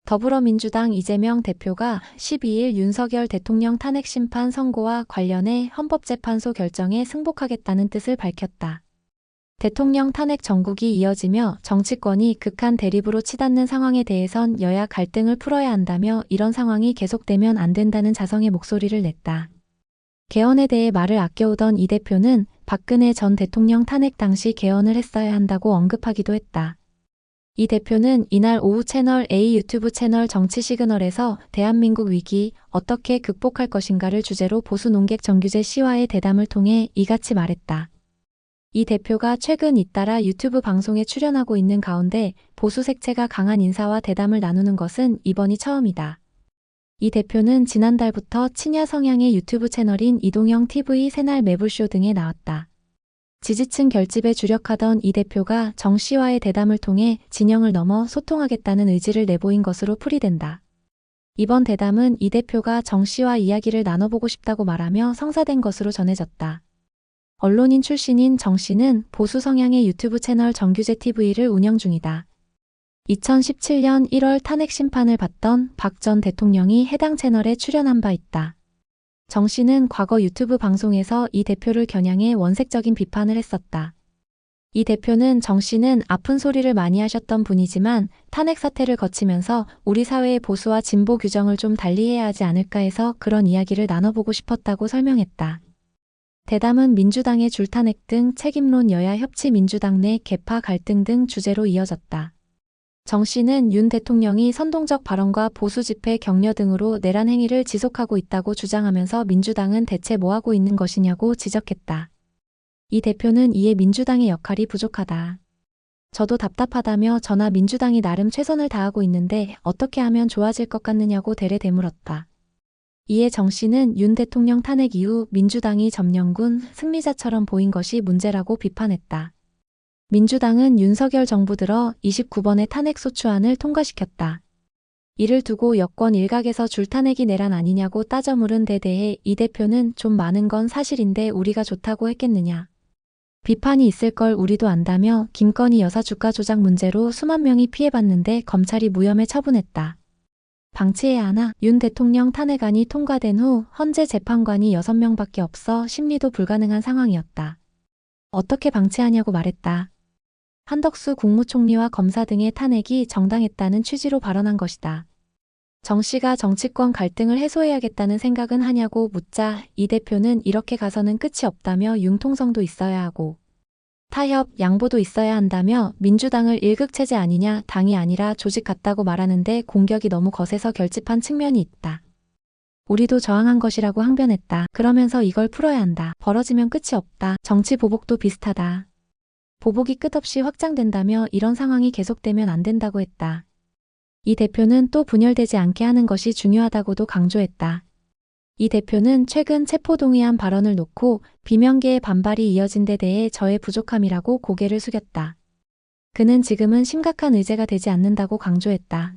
더불어민주당 이재명 대표가 12일 윤석열 대통령 탄핵 심판 선고와 관련해 헌법재판소 결정에 승복하겠다는 뜻을 밝혔다. 대통령 탄핵 정국이 이어지며 정치권이 극한 대립으로 치닫는 상황에 대해선 여야 갈등을 풀어야 한다며 이런 상황이 계속되면 안 된다는 자성의 목소리를 냈다. 개헌에 대해 말을 아껴오던 이 대표는 박근혜 전 대통령 탄핵 당시 개헌을 했어야 한다고 언급하기도 했다. 이 대표는 이날 오후 채널 A 유튜브 채널 정치 시그널에서 대한민국 위기 어떻게 극복할 것인가를 주제로 보수 논객 정규재 씨와의 대담을 통해 이같이 말했다. 이 대표가 최근 잇따라 유튜브 방송에 출연하고 있는 가운데 보수 색채가 강한 인사와 대담을 나누는 것은 이번이 처음이다. 이 대표는 지난달부터 친야 성향의 유튜브 채널인 이동형 TV 새날 매불쇼 등에 나왔다. 지지층 결집에 주력하던 이 대표가 정 씨와의 대담을 통해 진영을 넘어 소통하겠다는 의지를 내보인 것으로 풀이된다. 이번 대담은 이 대표가 정 씨와 이야기를 나눠보고 싶다고 말하며 성사된 것으로 전해졌다. 언론인 출신인 정 씨는 보수 성향의 유튜브 채널 정규재 TV를 운영 중이다. 2017년 1월 탄핵 심판을 받던 박 전 대통령이 해당 채널에 출연한 바 있다. 정 씨는 과거 유튜브 방송에서 이 대표를 겨냥해 원색적인 비판을 했었다. 이 대표는 정 씨는 아픈 소리를 많이 하셨던 분이지만 탄핵 사태를 거치면서 우리 사회의 보수와 진보 규정을 좀 달리해야 하지 않을까 해서 그런 이야기를 나눠보고 싶었다고 설명했다. 대담은 민주당의 줄탄핵 등 책임론 여야 협치 민주당 내 계파 갈등 등 주제로 이어졌다. 정 씨는 윤 대통령이 선동적 발언과 보수 집회 격려 등으로 내란 행위를 지속하고 있다고 주장하면서 민주당은 대체 뭐하고 있는 것이냐고 지적했다. 이 대표는 이에 민주당의 역할이 부족하다. 저도 답답하다며 저나 민주당이 나름 최선을 다하고 있는데 어떻게 하면 좋아질 것 같느냐고 대래 되물었다. 이에 정 씨는 윤 대통령 탄핵 이후 민주당이 점령군 승리자처럼 보인 것이 문제라고 비판했다. 민주당은 윤석열 정부 들어 29번의 탄핵소추안을 통과시켰다. 이를 두고 여권 일각에서 줄탄핵이 내란 아니냐고 따져 물은 데 대해 이 대표는 좀 많은 건 사실인데 우리가 좋다고 했겠느냐. 비판이 있을 걸 우리도 안다며 김건희 여사 주가 조작 문제로 수만 명이 피해봤는데 검찰이 무혐의 처분했다. 방치해야 하나? 윤 대통령 탄핵안이 통과된 후 헌재 재판관이 6명밖에 없어 심리도 불가능한 상황이었다. 어떻게 방치하냐고 말했다. 한덕수 국무총리와 검사 등의 탄핵이 정당했다는 취지로 발언한 것이다. 정 씨가 정치권 갈등을 해소해야겠다는 생각은 하냐고 묻자 이 대표는 이렇게 가서는 끝이 없다며 융통성도 있어야 하고 타협, 양보도 있어야 한다며 민주당을 일극체제 아니냐 당이 아니라 조직 같다고 말하는데 공격이 너무 거세서 결집한 측면이 있다. 우리도 저항한 것이라고 항변했다. 그러면서 이걸 풀어야 한다. 벌어지면 끝이 없다. 정치 보복도 비슷하다. 보복이 끝없이 확장된다며 이런 상황이 계속되면 안 된다고 했다. 이 대표는 또 분열되지 않게 하는 것이 중요하다고도 강조했다. 이 대표는 최근 체포동의안 발언을 놓고 비명계의 반발이 이어진 데 대해 저의 부족함이라고 고개를 숙였다. 그는 지금은 심각한 의제가 되지 않는다고 강조했다.